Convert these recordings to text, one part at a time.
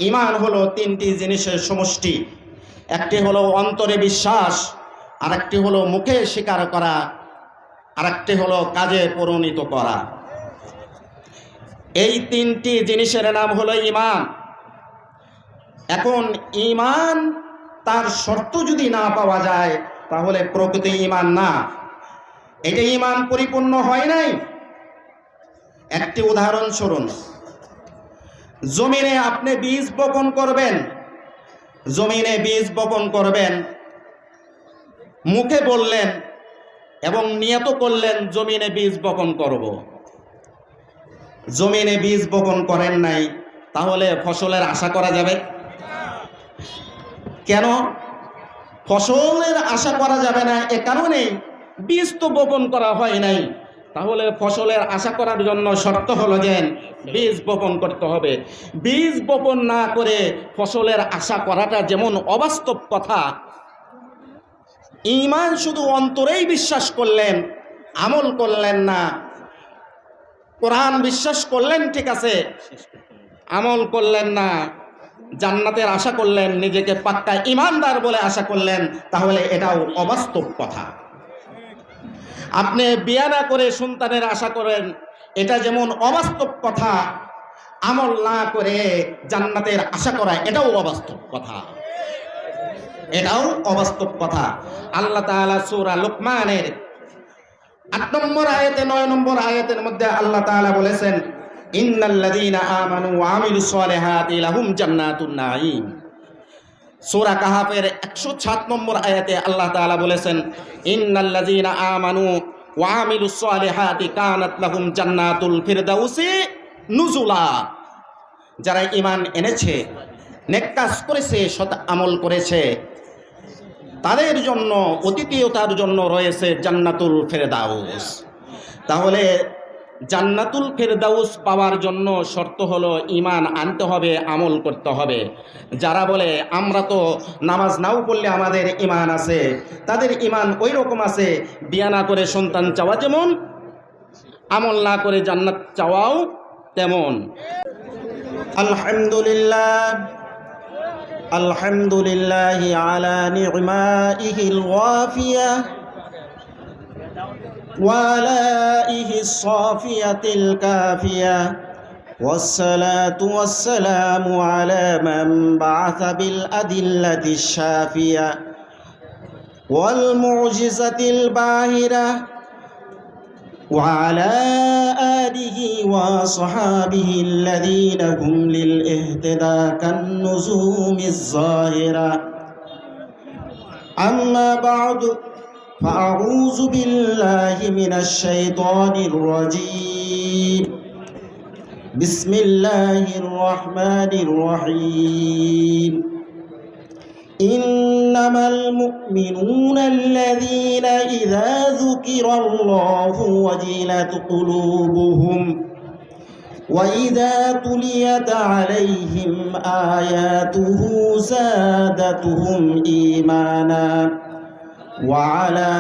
ঈমান হলো তিনটি জিনিসের সমষ্টি। একটি হলো অন্তরে বিশ্বাস, আরেকটি হলো মুখে স্বীকার করা, আরেকটি হলো কাজে পরিণত করা। এই তিনটি জিনিসের নাম হলো ঈমান। এখন ঈমান তার শর্ত যদি না পাওয়া যায় তাহলে প্রকৃত ঈমান না, এটা ঈমান পরিপূর্ণ হয় নাই। একটি উদাহরণ শুনুন। জমিনে আপনি বীজ বপন করবেন, জমিনে বীজ বপন করবেন, মুখে বললেন এবং নিয়ত করলেন জমিনে বীজ বপন করব। জমিনে বীজ বপন করেন নাই, তাহলে ফসলের আশা করা যাবে? কেন ফসলের আশা করা যাবে না? এ কারণেই বীজ তো বপন করা হয় নাই। তাহলে ফসলের আশা করার জন্য শর্ত হলো যে বীজ বপন করতে হবে। বীজ বপন না করে ফসলের আশা করাটা যেমন অবাস্তব কথা, ঈমান শুধু অন্তরেই বিশ্বাস করলেন, আমল করলেন না। কোরআন বিশ্বাস করলেন ঠিক আছে, আমল করলেন না, জান্নাতের আশা করলেন, নিজেকে পাক্কা ঈমানদার বলে আশা করলেন, তাহলে এটাও অবাস্তব কথা। আপনি বিয়ে না করে সন্তানের আশা করেন, এটা যেমন অবাস্তব কথা, আমল না করে জান্নাতের আশা করা এটাও অবাস্তব কথা, এটাও অবাস্তব কথা। আল্লাহ তাআলা সূরা লুকমানের ৮ নম্বর আয়াতে ৯ নম্বর আয়াতের মধ্যে আল্লাহ তাআলা বলেছেন, ইন্নাল্লাযীনা আমানু ওয়া আমিলুস সালিহাতি লাহুম জান্নাতুন নাঈম। সূরা কাহাফের ১০৭ নম্বর আয়াতে আল্লাহ তাআলা বলেছেন, ইন্নাল্লাযীনা আমানু ওয়া আমিলুস সালিহাতি কানাত লাহুম জান্নাতুল ফিরদাউসি নুজুলা। যারা ঈমান এনেছে, নেক কাজ করেছে, সৎ আমল করেছে, তাদের জন্য অতিথিয়তার জন্য রয়েছে জান্নাতুল ফেরদাউস। তাহলে জান্নাতুল ফেরদাউস পাওয়ার জন্য শর্ত হলো ঈমান আনতে হবে, আমল করতে হবে। যারা বলে আমরা তো নামাজ নাও পড়লে আমাদের ঈমান আছে, তাদের ঈমান ওই রকম আছে, বিয়ে না করে সন্তান চাওয়া যেমন, আমল না করে জান্নাত চাওয়াও তেমন। আলহামদুলিল্লাহ, আলহামদুলিল্লাহ আলা নি'মাইহিল ওয়াফিয়া ওয়া আলাইহিস সাফিয়াতিল কাফিয়া والصلاة والسلام على من بعث بالأدلة الشافية والمعجزة الباهرة وعلى آله وصحابه الذين هم للاهتداء كالنجوم الظاهرة. أما بعد فأعوذ بالله من الشيطان الرجيم. بسم الله الرحمن الرحيم. إنما المؤمنون الذين إذا ذكر الله وجلت قلوبهم وإذا تليت عليهم آياته زادتهم إيمانا وعلى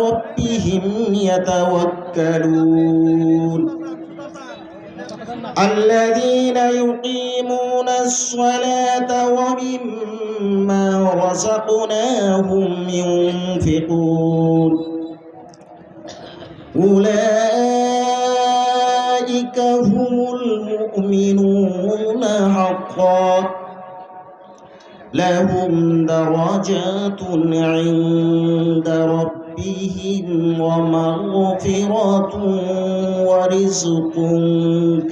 ربهم يتوكلون. الذين يقيمون الصلاة ومما رزقناهم ينفقون أولئك هم المؤمنون حقا لهم درجات عند ربهم ومغفرة ورزق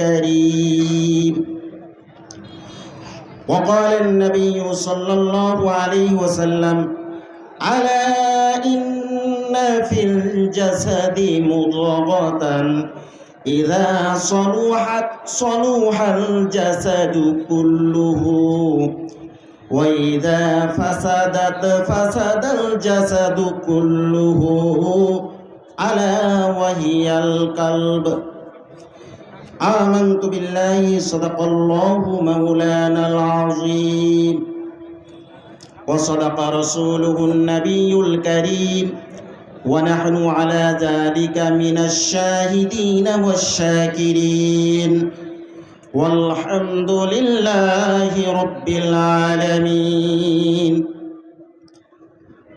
كريم. وقال النبي صلى الله عليه وسلم ألا إن في الجسد مضغة إذا صلحت صلح الجسد كله وإذا فسدت فسد الجسد كله ألا وهي القلب. آمنت بالله صدق الله مولانا العظيم وصدق رسوله النبي الكريم ونحن على ذلك من الشاهدين والشاكرين. والحمد لله رب العالمين.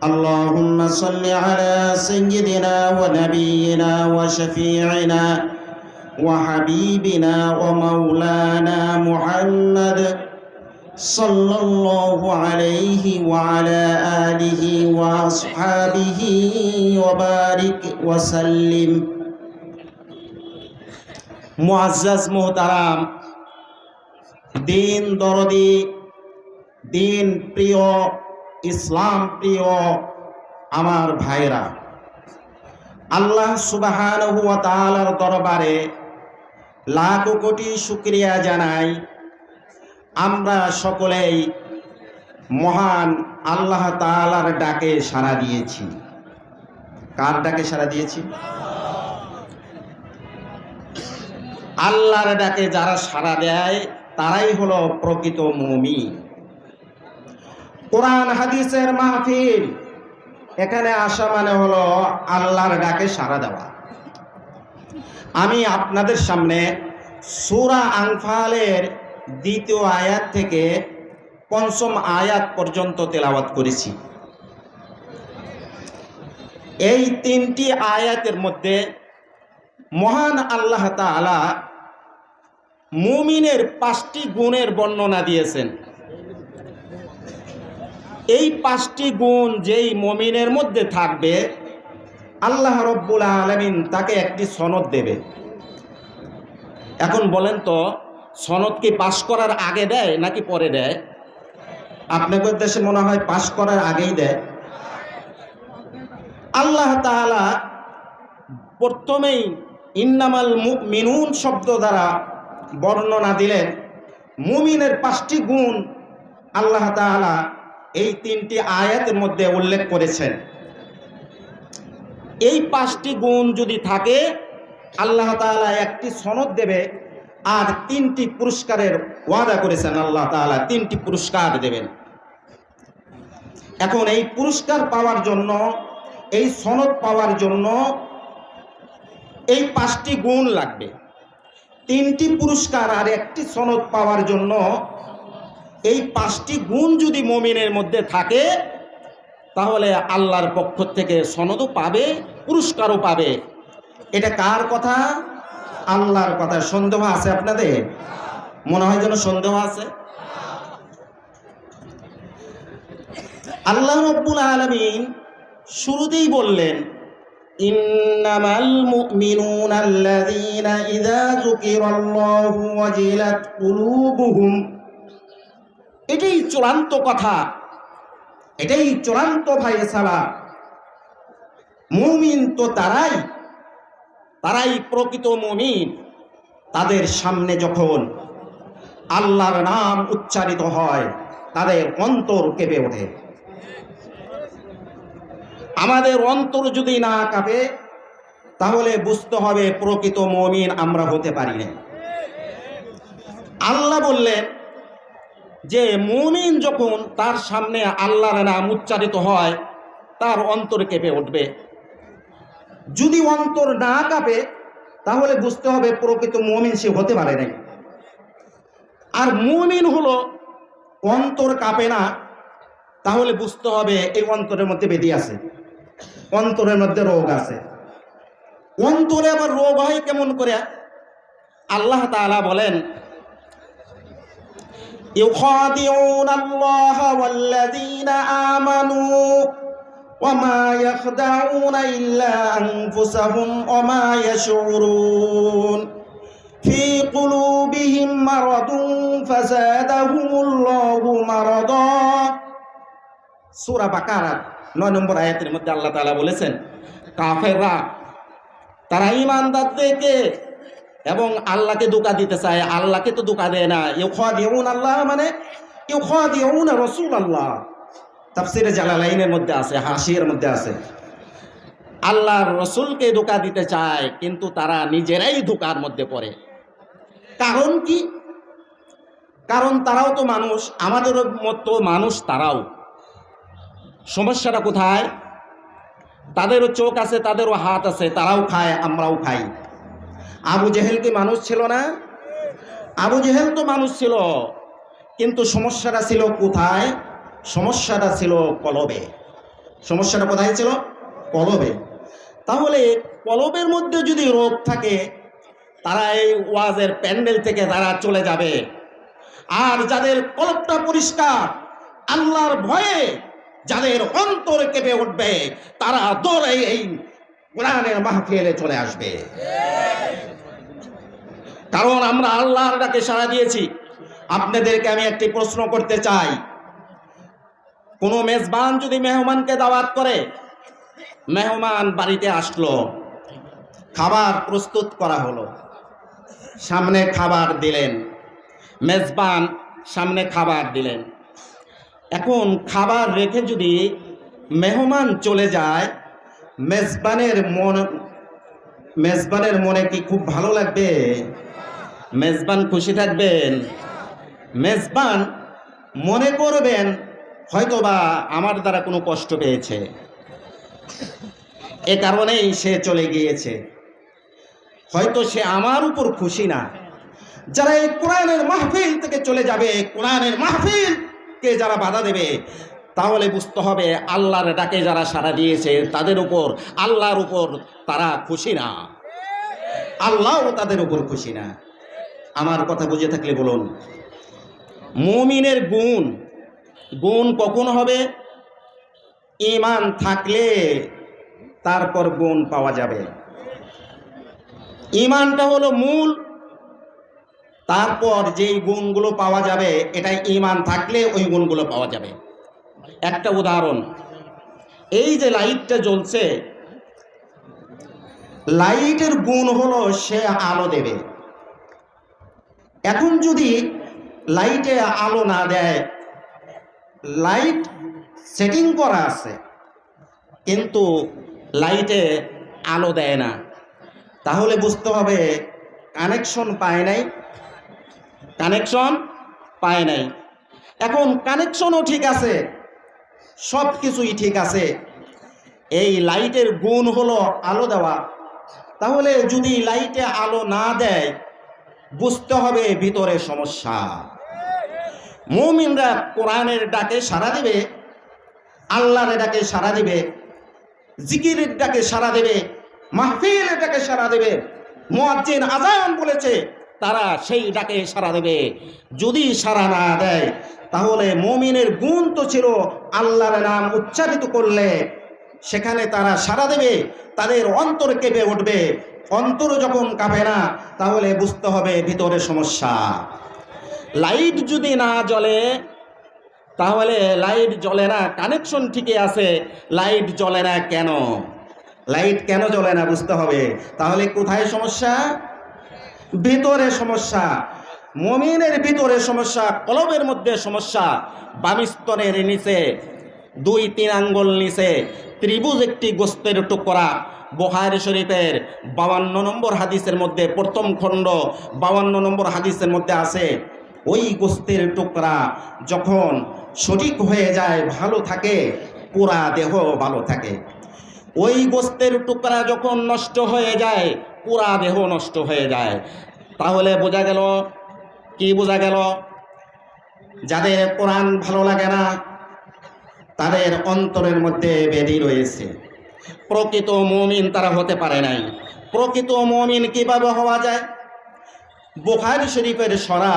اللهم صل على سيدنا ونبينا وشفيعنا وحبيبنا ومولانا محمد صلى الله عليه وعلى آله وأصحابه وبارك وسلم. মুআজ্জাজ মুহতারাম, দিন দরদি, দিন প্রিয়, ইসলাম প্রিয় আমার ভাইরা, আল্লাহ সুবহানাহু ওয়া তাআলার দরবারে লাখ কোটি শুকরিয়া জানাই। আমরা সকলেই মহান আল্লাহ তাআলার ডাকে সাড়া দিয়েছি। কার ডাকে সাড়া দিয়েছি? আল্লাহর ডাকে যারা সাড়া দেয় তারাই হলো প্রকৃত মুমিন। কোরআন হাদিসের মাহফিল, এখানে আসা মানে হলো আল্লাহর ডাকে সাড়া দেওয়া। আমি আপনাদের সামনে সূরা আনফালের 2য় আয়াত থেকে 5ম আয়াত পর্যন্ত তেলাওয়াত করেছি। এই 3টি আয়াতের মধ্যে মহান আল্লাহ তাআলা মুমিনের 5টি গুণের বর্ণনা দিয়েছেন। এই 5টি গুণ যেই মুমিনের মধ্যে থাকবে, আল্লাহ রব্বুল আলামিন তাকে একটি সনদ দেবে। এখন বলেন তো, সনদ কি পাশ করার আগে দেয় নাকি পরে দেয়? আপনাদের দেশে মনে হয় পাশ করার আগেই দেয়। আল্লাহ তাআলা প্রথমেই ইন্নামাল মুমিনুন শব্দ দ্বারা বর্ণনা দিলেন। মুমিনের 5টি গুণ আল্লাহ তাআলা এই 3টি আয়াতের মধ্যে উল্লেখ করেছেন। এই 5টি গুণ যদি থাকে, আল্লাহ তাআলা একটি সনদ দেবে আর 3টি পুরস্কারের ওয়াদা করেছেন। আল্লাহ তাআলা 3টি পুরস্কার দেবেন। এখন এই পুরস্কার পাওয়ার জন্য, এই সনদ পাওয়ার জন্য এই 5টি গুণ লাগবে। 3টি পুরস্কার আর একটি সনদ পাওয়ার জন্য এই 5টি গুণ যদি মুমিনের মধ্যে থাকে, তাহলে আল্লাহর পক্ষ থেকে সনদও পাবে, পুরস্কারও পাবে। এটা কার কথা? আল্লাহর কথা। সন্দেহ আছে আপনাদের? মনে হয় যেন সন্দেহ আছে। আল্লাহ রাব্বুল আলামিন শুরুতেই বললেন, ইন্নামাল মুমিনুনা আল্লাযীনা ইযা যুকিরাল্লাহু ওয়াজিলাত কুলুবুহুম। এটাই চূড়ান্ত কথা, এটাই চূড়ান্ত ফায়সালা। মুমিন তো তারাই প্রকৃত মুমিন, তাদের সামনে যখন আল্লাহর নাম উচ্চারিত হয় তাদের অন্তর কেঁপে ওঠে। আমাদের অন্তর যদি না কাঁপে, তাহলে বুঝতে হবে প্রকৃত মুমিন আমরা হতে পারি না। আল্লাহ বললেন যে মুমিন যখন তার সামনে আল্লাহর নাম উচ্চারিত হয়, তার অন্তর কেঁপে উঠবে। যদি অন্তর না কাঁপে, তাহলে বুঝতে হবে প্রকৃত মুমিন সে হতে পারে নাই। আর মুমিন হলো অন্তর কাঁপে না, তাহলে বুঝতে হবে এই অন্তরের মধ্যে ব্যাধি আছে, অন্তরের মধ্যে রোগ আছে। অন্তরে আবার রোগ হয় কেমন করে? আল্লাহ তাআলা বলেন, ইউখাদিউনাল্লাহা ওয়াল্লাযীনা আমানু ওয়ামা ইয়াখদাউনা ইল্লা আনফুসাহুম ওয়ামা ইয়াশউরুন ফি কুলুবিহিম মারাদুন ফাযাদাহুমুল্লাহু মারাদা। সূরা বাকারা 9 নম্বর আয়াতের মধ্যে আল্লাহ তাআলা বলেছেন, কাফেররা তারা ঈমানদারদেরকে এবং আল্লাহকে ধোঁকা দিতে চায়, আল্লাহকে তো ধোঁকা দেয় না। ইউখাদিউন আল্লাহ মানে ইউখাদিউন রাসূলুল্লাহ। তাফসীরে জালালাইনের মধ্যে আছে, হাসিয়ার মধ্যে আছে। আল্লাহর রাসূলকে ধোঁকা দিতে চায়, কিন্তু তারা নিজেরাই ধোঁকার মধ্যে পড়ে। কারণ কি? কারণ তারাও তো মানুষ, আমাদের মতো মানুষ তারাও। সমস্যাটা কোথায়? তাদেরও চোখ আছে, তাদেরও হাত আছে, তারাও খায়, আমরাও খাই। আবু জেহেল কি মানুষ ছিল না? আবু জেহেল তো মানুষ ছিল, কিন্তু সমস্যাটা ছিল কোথায়? সমস্যাটা ছিল কলবে। সমস্যাটা কোথায় ছিল? কলবে। তাহলে কলবের মধ্যে যদি রোগ থাকে, তারা এই ওয়াজের প্যান্ডেল থেকে তারা চলে যাবে। আর যাদের কলবটা পরিষ্কার, আল্লাহর ভয়ে যাদের অন্তর কেঁপে উঠবে, তারা দৌড়ে এই কোরআনের মাহফিলে চলে আসবে। কারণ আমরা আল্লাহর ডাকে সাড়া দিয়েছি। আপনাদেরকে আমি একটি প্রশ্ন করতে চাই, কোনো মেজবান যদি মেহমানকে দাওয়াত করে, মেহমান বাড়িতে আসলো, খাবার প্রস্তুত করা হলো, সামনে খাবার দিলেন, মেজবান সামনে খাবার দিলেন। এখন খাবার রেখে যদি মেহমান চলে যায়, মেজবানের মনে কি খুব ভালো লাগবে? মেজবান খুশি থাকবেন? মেজবান মনে করবেন হয়তোবা আমার দ্বারা কোনো কষ্ট পেয়েছে, এ কারণেই সে চলে গিয়েছে, হয়তো সে আমার উপর খুশি না। যারা এই কোরআনের মাহফিল থেকে চলে যাবে, কোরআনের মাহফিলকে যারা বাধা দেবে, তাহলে বুঝতে হবে আল্লাহর ডাকে যারা সাড়া দিয়েছে তাদের উপর, আল্লাহর উপর তারা খুশি না, আল্লাহও তাদের উপর খুশি না। আমার কথা বুঝে থাকলে বলুন। মুমিনের গুণ কখন হবে? ঈমান থাকলে তারপর গুণ পাওয়া যাবে। ঈমানটা হলো মূল, তারপর যেই গুণগুলো পাওয়া যাবে, এটাই ঈমান থাকলে ওই গুণগুলো পাওয়া যাবে। একটা উদাহরণ, এই যে লাইটটা জ্বলছে, লাইটের গুণ হলো সে আলো দেবে। এখন যদি লাইটে আলো না দেয়, লাইট সেটিং করা আছে কিন্তু লাইটে আলো দেয় না, তাহলে বুঝতে হবে কানেকশন পায় নাই, কানেকশন পায় নাই। এখন কানেকশনও ঠিক আছে, সব কিছুই ঠিক আছে, এই লাইটের গুণ হলো আলো দেওয়া। তাহলে যদি লাইটে আলো না দেয়, বুঝতে হবে ভিতরে সমস্যা। মুমিনরা কোরআনের ডাকে সাড়া দিবে, আল্লাহর ডাকে সাড়া দিবে, জিকিরের ডাকে সাড়া দেবে, মাহফিলের ডাকে সাড়া দেবে। মুয়াজ্জিন আযান বলেছে, তারা সেই ডাকে সাড়া দেবে। যদি সাড়া না দেয়, তাহলে মুমিনের গুণ তো ছিল আল্লাহর নাম উচ্চারিত করলে সেখানে তারা সাড়া দেবে, তাদের অন্তর কেঁপে উঠবে। অন্তর যখন কাঁপে না, তাহলে বুঝতে হবে ভিতরে সমস্যা। লাইট যদি না জ্বলে, তাহলে লাইট জ্বলে না, কানেকশন ঠিকই আছে, লাইট জ্বলে না কেন? লাইট কেন জ্বলে না বুঝতে হবে। তাহলে কোথায় সমস্যা? ভিতরে সমস্যা। মুমিনের ভিতরে সমস্যা, কলবের মধ্যে সমস্যা। বাম স্তনের নিচে 2-3 আঙ্গুল নিচে ত্রিভুজ একটি গোস্তের টুকরা, বুখারী শরীফের 52 নম্বর হাদিসের মধ্যে, প্রথম খণ্ড 52 নম্বর হাদিসের মধ্যে আছে, ওই গোস্তের টুকরা যখন সঠিক হয়ে যায়, ভালো থাকে, পুরা দেহ ভালো থাকে। ওই গোস্তের টুকরা যখন নষ্ট হয়ে যায়, পুরা দেহ নষ্ট হয়ে যায়। তাহলে বোঝা গেল কি? বোঝা গেল যাদের কোরআন ভালো লাগে না, তাদের অন্তরের মধ্যে ব্যাধি রয়েছে। প্রকৃত মুমিন তারা হতে পারে নাই। প্রকৃত মুমিন কিভাবে হওয়া যায়? বুখারী শরীফের সরা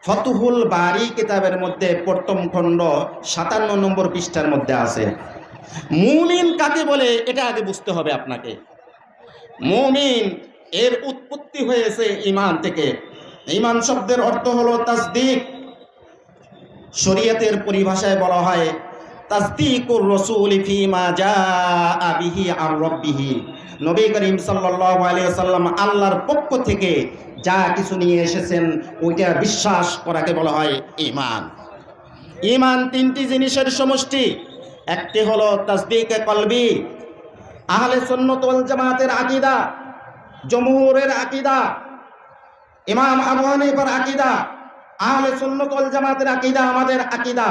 ফতুহুল বারি কিতাবের মধ্যে প্রথম খণ্ড 57 নম্বর পৃষ্ঠার মধ্যে আছে। মুমিন কাকে বলে এটা আগে বুঝতে হবে আপনাকে। মুমিন এর উৎপত্তি হয়েছে ঈমান থেকে। ঈমান শব্দের অর্থ হলো তাসদিক। শরীয়তের পরিভাষায় বলা হয় তাসদিকুর রাসূলি ফিমা জাআ বিহি আর রাব্বিহি। নবী করিম সাল্লাল্লাহু আলাইহি ওয়াসাল্লাম আল্লাহর পক্ষ থেকে যা কিছু নিয়ে এসেছেন ওইটা বিশ্বাস করাকে বলা হয় ঈমান। ঈমান 3টি জিনিসের সমষ্টি। একটি হলো তাসদিকে কলবি, আহলে সুন্নাত ওয়াল জামাতের আকীদা, জমহুরের আকীদা, ইমাম আবু হানিফার আকীদা, আহলে সুন্নাত ওয়াল জামাতের আকীদা, আমাদের আকীদা।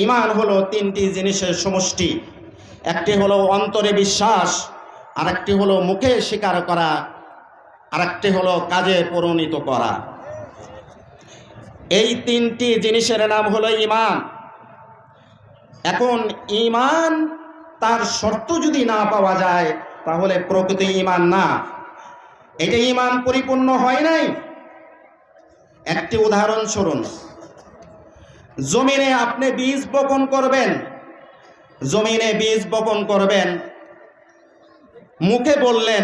ঈমান হলো 3টি জিনিসের সমষ্টি। একটি হলো অন্তরে বিশ্বাস, আর একটি হলো মুখে স্বীকার করা, আরেকটি হলো কাজে পরিণত করা। এই তিনটি জিনিসের নাম হলো ঈমান। এখন ঈমান তার শর্ত যদি না পাওয়া যায় তাহলে প্রকৃত ঈমান না, এটা ঈমান পরিপূর্ণ হয় নাই। একটি উদাহরণ শুনুন। জমিনে আপনি বীজ বপন করবেন, জমিনে বীজ বপন করবেন, মুখে বললেন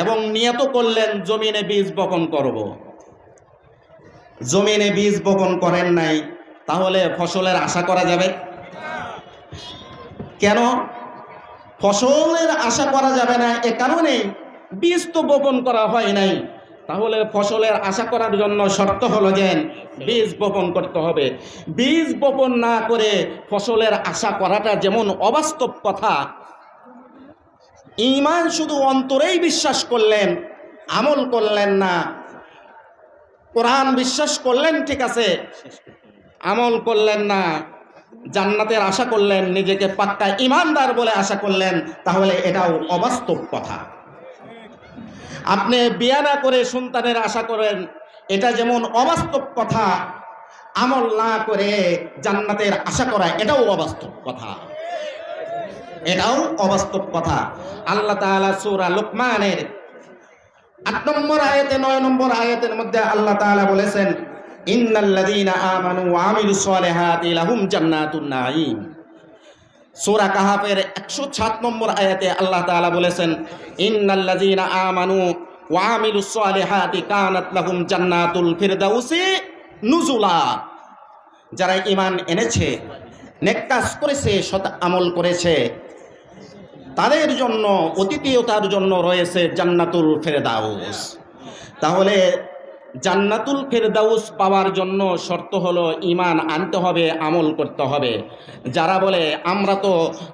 এবং নিয়ত করলেন জমিনে বীজ বপন করব। জমিনে বীজ বপন করেন নাই, তাহলে ফসলের আশা করা যাবে? কেন ফসলের আশা করা যাবে না? এ কারণেই বীজ তো বপন করা হয় নাই। তাহলে ফসলের আশা করার জন্য শর্ত হলো যে বীজ বপন করতে হবে। বীজ বপন না করে ফসলের আশা করাটা যেমন অবাস্তব কথা, ঈমান শুধু অন্তরেই বিশ্বাস করলেন, আমল করলেন না। কোরআন বিশ্বাস করলেন ঠিক আছে, আমল করলেন না, জান্নাতের আশা করলেন, নিজেকে পাক্কা ঈমানদার বলে আশা করলেন, তাহলে এটাও অবাস্তব কথা। আপনি বিয়ে না করে সন্তানের আশা করেন, এটা যেমন অবাস্তব কথা, আমল না করে জান্নাতের আশা করা এটাও অবাস্তব কথা, এটাও অবাস্তব কথা। আল্লাহ তাআলা সূরা লুকমানের ৮ নম্বর আয়াতে ৯ নম্বর আয়াতের মধ্যে আল্লাহ তাআলা বলেছেন, ইন্নাল্লাযীনা আমানু ওয়া আমিলুস সালিহাতি লাহুম জান্নাতুন নাঈম। সূরা কাহাফের ১০৭ নম্বর আয়াতে আল্লাহ তাআলা বলেছেন, ইন্নাল্লাযীনা আমানু ওয়া আমিলুস সালিহাতি কানাত লাহুম জান্নাতুল ফিরদাউসি নুজুলা। যারা ঈমান এনেছে, নেক কাজ করেছে, সৎ আমল করেছে, তাদের জন্য অতিথিয়তার জন্য রয়েছে জান্নাতুল ফেরদাউস। তাহলে জান্নাতুল ফেরদাউস পাওয়ার জন্য শর্ত হলো ঈমান আনতে হবে, আমল করতে হবে। যারা বলে আমরা তো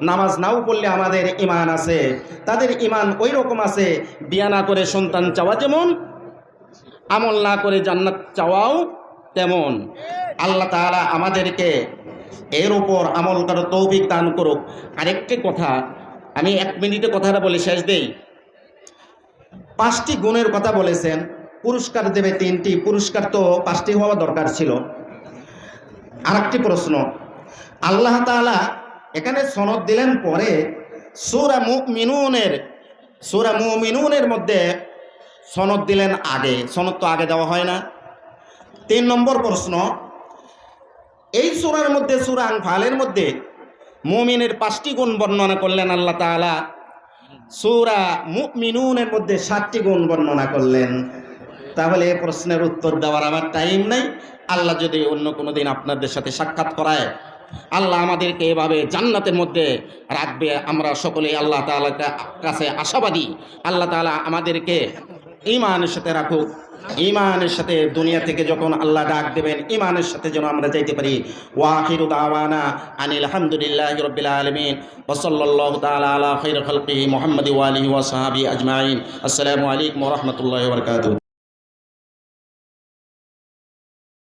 নামাজ নাও পড়লে আমাদের ঈমান আছে, তাদের ঈমান ওই রকম আছে, বিয়ে না করে সন্তান চাওয়া যেমন, আমল না করে জান্নাত চাওয়াও তেমন। আল্লাহ তাআলা আমাদেরকে এর উপর আমল করার তৌফিক দান করুক। আরেকটি কথা, আমি 1 মিনিটে কথাটা বলে শেষ দেই। 5টি গুণের কথা বলেছেন, পুরস্কার দেবে 3টি, পুরস্কার তো 5টি হওয়া দরকার ছিল। আরেকটি প্রশ্ন, আল্লাহ তাআলা এখানে সনদ দিলেন পরে, সূরা মুমিনুনের মধ্যে সনদ দিলেন আগে, সনদ তো আগে দেওয়া হয় না। 3 নম্বর প্রশ্ন, এই সূরার মধ্যে, সূরা আনফালের মধ্যে মুমিনের 5টি গুণ বর্ণনা করলেন আল্লাহ তাআলা, সূরা মুমিনুনের মধ্যে 7টি গুণ বর্ণনা করলেন। তাহলে এই প্রশ্নের উত্তর দেওয়ার আমার টাইম নাই। আল্লাহ যদি অন্য কোনো দিন আপনাদের সাথে সাক্ষাৎ করায়, আল্লাহ আমাদেরকে এভাবে জান্নাতের মধ্যে রাখবে, আমরা সকলেই আল্লাহ তাআলার কাছে আশাবাদী। আল্লাহ তাআলা আমাদেরকে ঈমানের সাথে রাখুক, ঈমানের সাথে দুনিয়া থেকে যখন আল্লাহ ডাক দেবেন, ঈমানের সাথে যেন আমরা যাইতে পারি। ওয়া আখিরু দাওয়ানা আনিল হামদুলিল্লাহি রাব্বিল আলামিন ওয়া সাল্লাল্লাহু তাআলা আলা খাইরি খালকিহি মুহাম্মাদি ওয়া আলিহি ওয়া সাহবিহি আজমাইন। আসসালামু আলাইকুম ওয়া রাহমাতুল্লাহি ওয়া বারাকাতুহু।